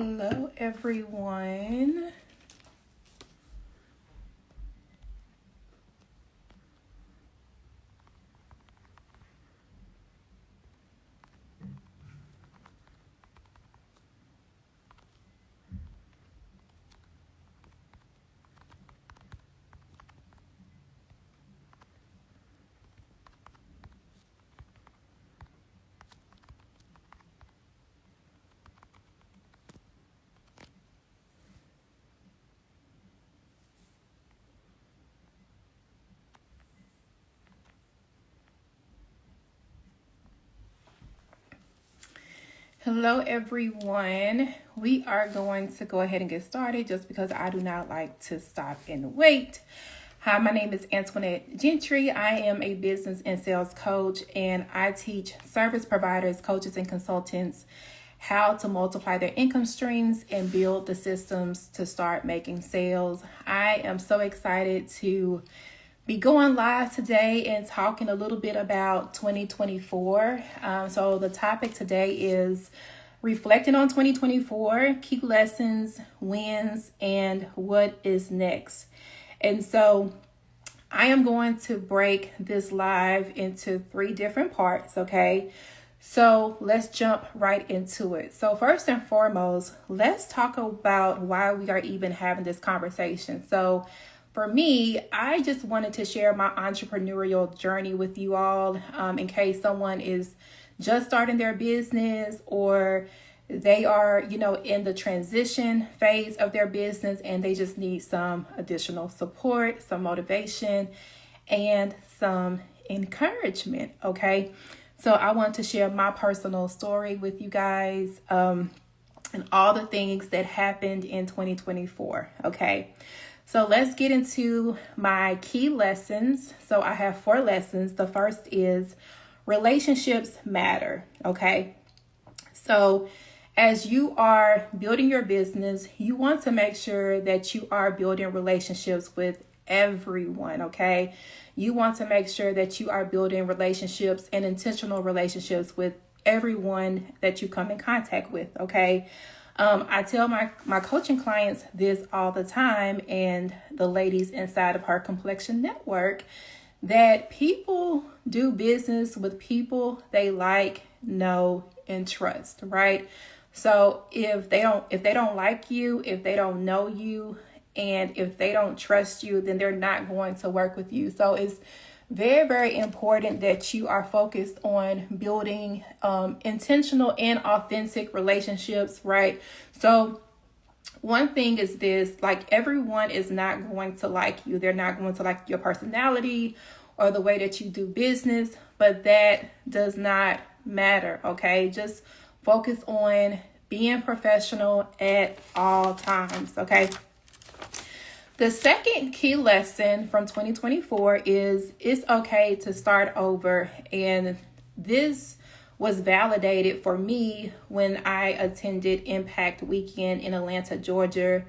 Hello, everyone. Hello, everyone. We are going to go ahead and get started just because I do not like to stop and wait. Hi, my name is Antoinette Gentry. I am a business and sales coach, and I teach service providers, coaches, and consultants how to multiply their income streams and build the systems to start making sales. I am so excited to be going live today and talking a little bit about 2024. So the topic today is reflecting on 2024, key lessons, wins, and what is next. And so I am going to break this live into 3 different parts, okay? So let's jump right into it. So first and foremost, let's talk about why we are even having this conversation. So for me, I just wanted to share my entrepreneurial journey with you all in case someone is just starting their business or they are, in the transition phase of their business and they just need some additional support, some motivation, and some encouragement, okay? So I want to share my personal story with you guys and all the things that happened in 2024, okay? So let's get into my key lessons. So I have 4 lessons. The first is relationships matter, okay? So as you are building your business, you want to make sure that you are building relationships with everyone, okay? You want to make sure that you are building relationships and intentional relationships with everyone that you come in contact with, okay? I tell my coaching clients this all the time, and the ladies inside of Her Complexion network, that people do business with people they like, know, and trust, right? So if they don't like you, if they don't know you, and if they don't trust you, then they're not going to work with you. So it's very, very important that you are focused on building intentional and authentic relationships, right? So one thing is this, like, everyone is not going to like you. They're not going to like your personality or the way that you do business, but that does not matter, okay? Just focus on being professional at all times, okay? The second key lesson from 2024 is it's okay to start over. And this was validated for me when I attended Impact Weekend in Atlanta, Georgia,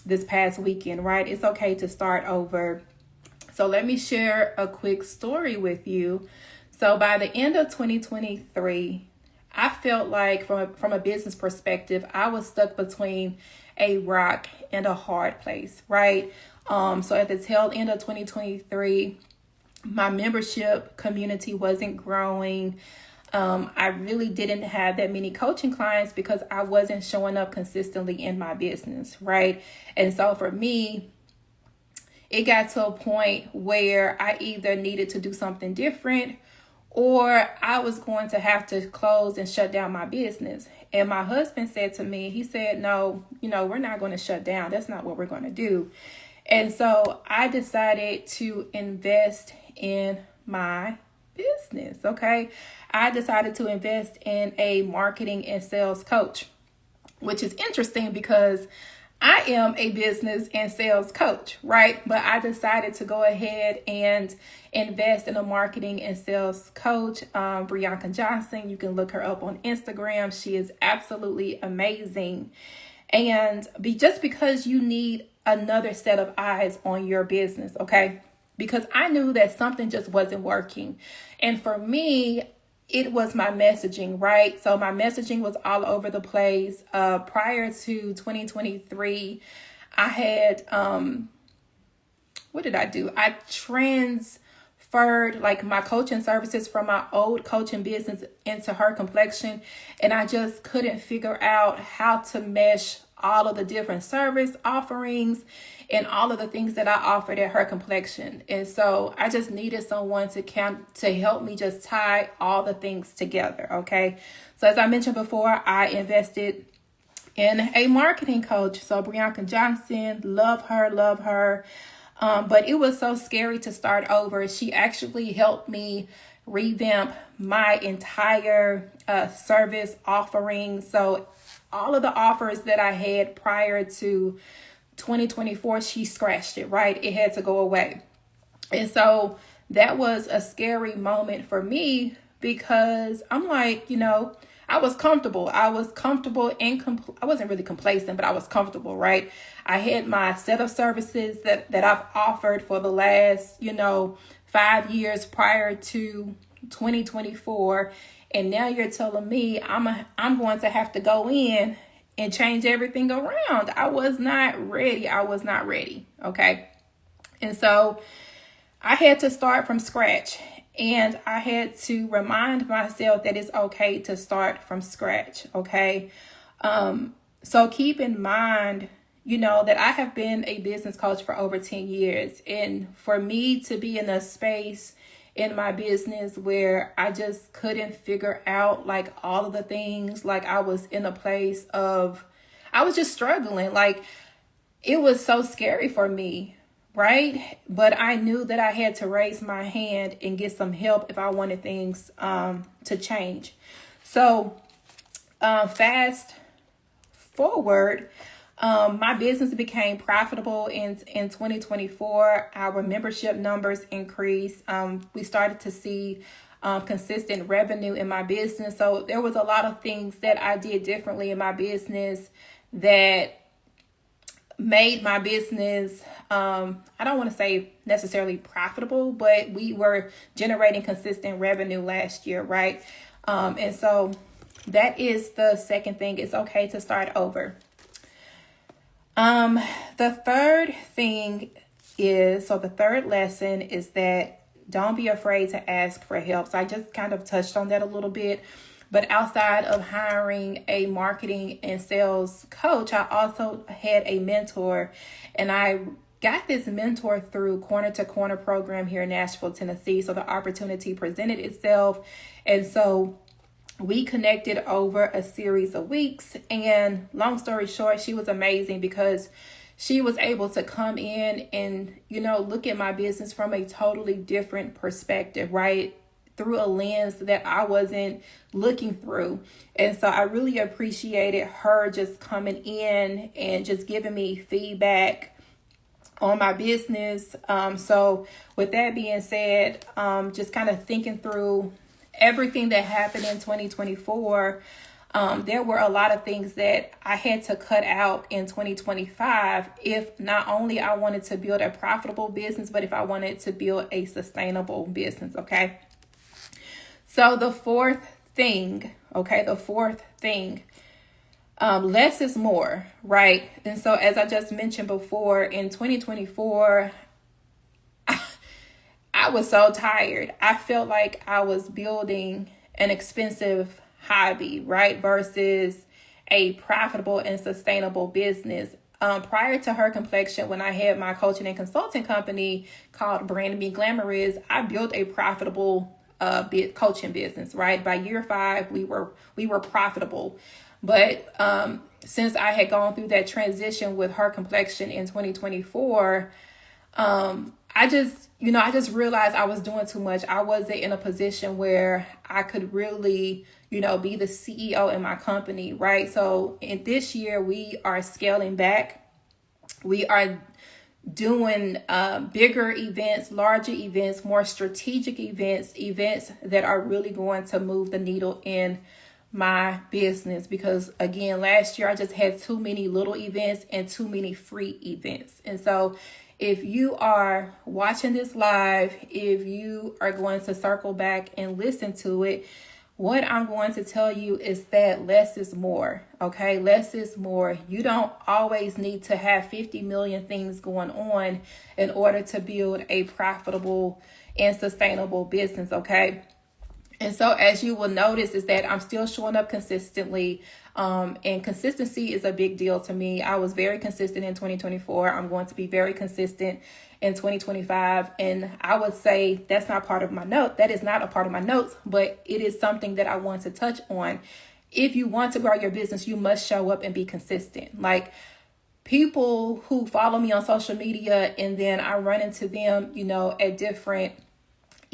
this past weekend, right? It's okay to start over. So let me share a quick story with you. So by the end of 2023, I felt like from a business perspective, I was stuck between a rock and a hard place, right? So at the tail end of 2023, my membership community wasn't growing. I really didn't have that many coaching clients because I wasn't showing up consistently in my business, right? And so for me, it got to a point where I either needed to do something different or I was going to have to close and shut down my business. And my husband said to me, he said, no, we're not going to shut down. That's not what we're going to do. And so I decided to invest in my business, okay? I decided to invest in a marketing and sales coach, which is interesting because I am a business and sales coach, right? But I decided to go ahead and invest in a marketing and sales coach, Brianka Johnson. You can look her up on Instagram. She is absolutely amazing. And just because you need another set of eyes on your business, okay? Because I knew that something just wasn't working. And for me, it was my messaging, right? So my messaging was all over the place. Prior to 2023, I had, what did I do? I transferred like my coaching services from my old coaching business into Her Complexion. And I just couldn't figure out how to mesh all of the different service offerings and all of the things that I offered at Her Complexion. And so I just needed someone to help me just tie all the things together. Okay. So as I mentioned before, I invested in a marketing coach. So Brianna Johnson, love her. But it was so scary to start over. She actually helped me revamp my entire service offering. So all of the offers that I had prior to 2024, she scratched it, right? It had to go away. And so that was a scary moment for me because I'm like, I was comfortable. I wasn't really complacent, but I was comfortable, right? I had my set of services that I've offered for the last, 5 years prior to 2024. And now you're telling me I'm going to have to go in and change everything around. I was not ready. Okay. And so I had to start from scratch. And I had to remind myself that it's okay to start from scratch. Okay. So keep in mind, that I have been a business coach for over 10 years. And for me to be in a space in my business where I just couldn't figure out like all of the things, like I was in a place of, I was just struggling. Like it was so scary for me, right? But I knew that I had to raise my hand and get some help if I wanted things to change. So fast forward, my business became profitable in 2024. Our membership numbers increased. We started to see consistent revenue in my business. So there was a lot of things that I did differently in my business that made my business, I don't want to say necessarily profitable, but we were generating consistent revenue last year, right? And so that is the second thing. It's okay to start over. The third lesson is that don't be afraid to ask for help. So I just kind of touched on that a little bit, but outside of hiring a marketing and sales coach, I also had a mentor, and I got this mentor through Corner to Corner program here in Nashville, Tennessee. So the opportunity presented itself. And so we connected over a series of weeks, and long story short, she was amazing because she was able to come in and, look at my business from a totally different perspective, right? Through a lens that I wasn't looking through. And so I really appreciated her just coming in and just giving me feedback on my business. So with that being said, just kind of thinking through everything that happened in 2024, there were a lot of things that I had to cut out in 2025 if not only I wanted to build a profitable business, but if I wanted to build a sustainable business, okay? So the fourth thing, less is more, right? And so as I just mentioned before, in 2024, I was so tired. I felt like I was building an expensive hobby, right? Versus a profitable and sustainable business. Prior to Her Complexion, when I had my coaching and consulting company called Brand Me Glamorous, I built a profitable coaching business, right? By year 5, we were profitable. But since I had gone through that transition with Her Complexion in 2024, I just realized I was doing too much. I wasn't in a position where I could really, be the CEO in my company, right? So in this year, we are scaling back. We are doing bigger events, larger events, more strategic events that are really going to move the needle in my business. Because again, last year I just had too many little events and too many free events. And so if you are watching this live, if you are going to circle back and listen to it, what I'm going to tell you is that less is more, okay? Less is more. You don't always need to have 50 million things going on in order to build a profitable and sustainable business, okay? And so as you will notice is that I'm still showing up consistently. And consistency is a big deal to me. I was very consistent in 2024. I'm going to be very consistent in 2025. And I would say that's not part of my note. That is not a part of my notes, but it is something that I want to touch on. If you want to grow your business, you must show up and be consistent. Like, people who follow me on social media and then I run into them, at different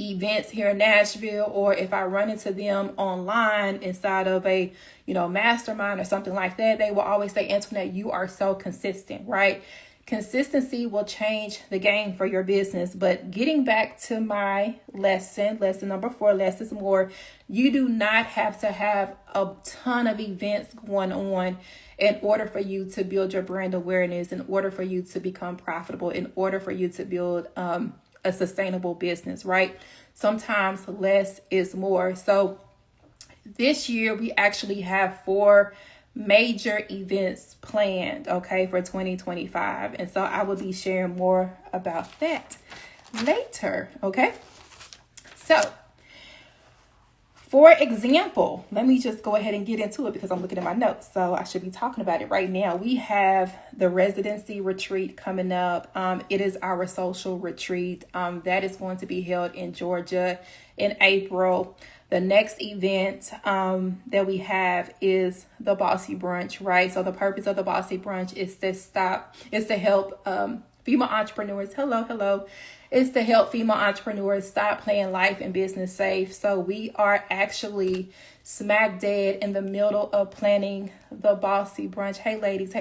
events here in Nashville, or if I run into them online inside of a, mastermind or something like that, they will always say, Antoinette, you are so consistent, right? Consistency will change the game for your business. But getting back to my lesson number 4, less is more. You do not have to have a ton of events going on in order for you to build your brand awareness, in order for you to become profitable, in order for you to build a sustainable business, right? Sometimes less is more. So this year we actually have 4 major events planned, okay, for 2025. And so I will be sharing more about that later, okay? So, for example, let me just go ahead and get into it because I'm looking at my notes. So I should be talking about it right now. We have the residency retreat coming up. It is our social retreat. That is going to be held in Georgia in April. The next event that we have is the Bossy Brunch, right? So the purpose of the Bossy Brunch is to help female entrepreneurs. Hello. It's to help female entrepreneurs stop playing life and business safe. So we are actually smack dead in the middle of planning the Bossy Brunch. Hey ladies,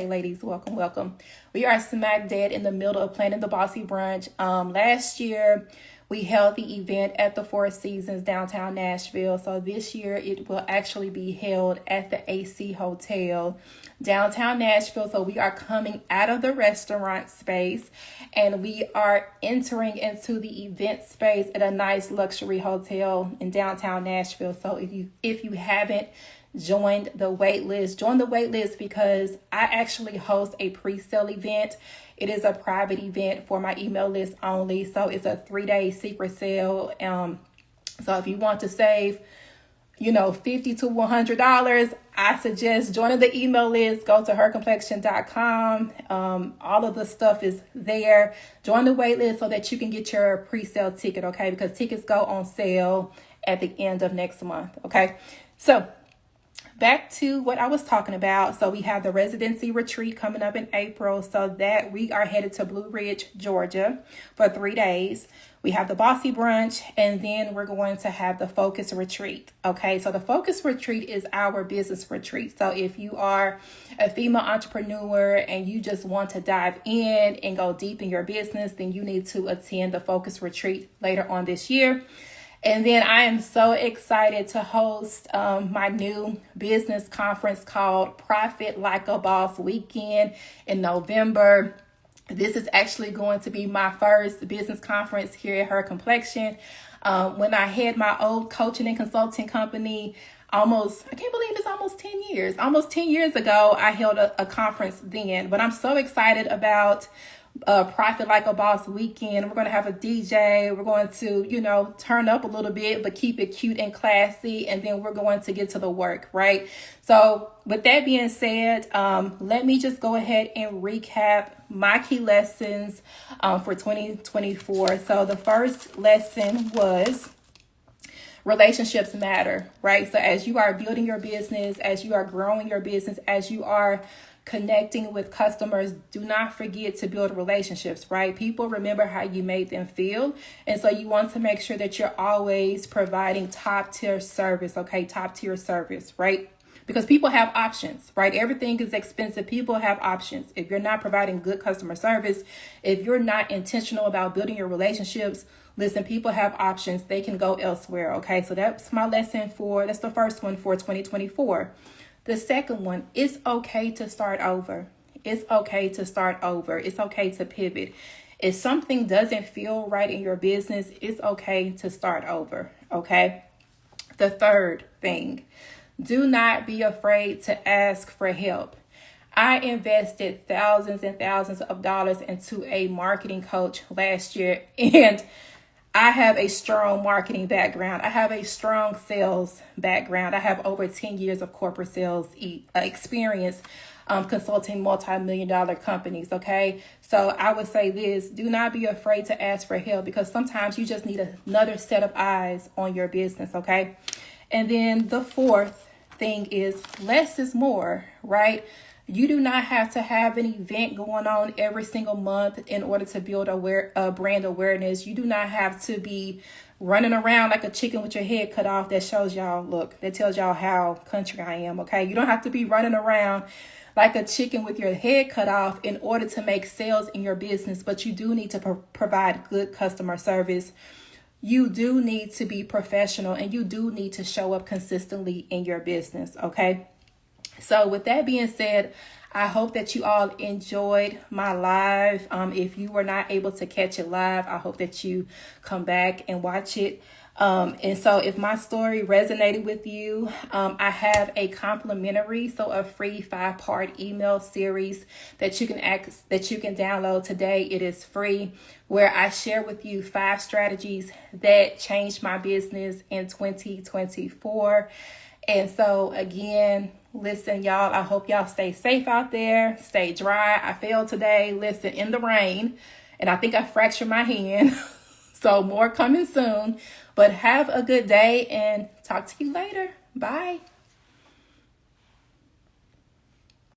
welcome. We are smack dead in the middle of planning the Bossy Brunch. Last year, we held the event at the Four Seasons downtown Nashville. So this year it will actually be held at the AC Hotel downtown Nashville. So we are coming out of the restaurant space and we are entering into the event space at a nice luxury hotel in downtown Nashville. So if you haven't joined the wait list, join the wait list because I actually host a pre-sale event. It is a private event for my email list only. So it's a 3-day secret sale. So if you want to save, $50 to $100, I suggest joining the email list. Go to hercomplexion.com. All of the stuff is there. Join the wait list so that you can get your pre-sale ticket, okay? Because tickets go on sale at the end of next month, okay? So back to what I was talking about. So we have the residency retreat coming up in April. So that we are headed to Blue Ridge, Georgia for 3 days. We have the Bossy Brunch, and then we're going to have the Focus Retreat. Okay, so the Focus Retreat is our business retreat. So if you are a female entrepreneur and you just want to dive in and go deep in your business, then you need to attend the Focus Retreat later on this year. And then I am so excited to host my new business conference called Profit Like a Boss Weekend in November. This is actually going to be my first business conference here at Her Complexion. When I had my old coaching and consulting company, I can't believe it's almost 10 years. Almost 10 years ago, I held a conference then. But I'm so excited about Profit Like a Boss Weekend. We're going to have a DJ. We're going to, turn up a little bit, but keep it cute and classy. And then we're going to get to the work, right? So with that being said, let me just go ahead and recap my key lessons for 2024. So the first lesson was relationships matter, right? So as you are building your business, as you are growing your business, as you are connecting with customers, do not forget to build relationships, right? People remember how you made them feel. And so you want to make sure that you're always providing top tier service, okay? Top tier service, right? Because people have options, right? Everything is expensive. People have options. If you're not providing good customer service, if you're not intentional about building your relationships, listen, people have options. They can go elsewhere, okay? So that's my lesson that's the first one for 2024. The second one, it's okay to start over. It's okay to start over. It's okay to pivot. If something doesn't feel right in your business, it's okay to start over, okay? The third thing, do not be afraid to ask for help. I invested thousands and thousands of dollars into a marketing coach last year, and I have a strong marketing background. I have a strong sales background. I have over 10 years of corporate sales experience consulting multi-million-dollar companies, okay? So I would say this, do not be afraid to ask for help, because sometimes you just need another set of eyes on your business, okay? And then the fourth thing is less is more, right? You do not have to have an event going on every single month in order to build brand awareness. You do not have to be running around like a chicken with your head cut off that tells y'all how country I am, okay? You don't have to be running around like a chicken with your head cut off in order to make sales in your business, but you do need to provide good customer service. You do need to be professional, and you do need to show up consistently in your business, okay? So with that being said, I hope that you all enjoyed my live. If you were not able to catch it live, I hope that you come back and watch it. And so if my story resonated with you, I have a a free 5-part email series that you can download today. It is free, where I share with you 5 strategies that changed my business in 2024. And so again, listen, y'all, I hope y'all stay safe out there, stay dry. I fell today, listen, in the rain, and I think I fractured my hand. So more coming soon, but have a good day and talk to you later. Bye.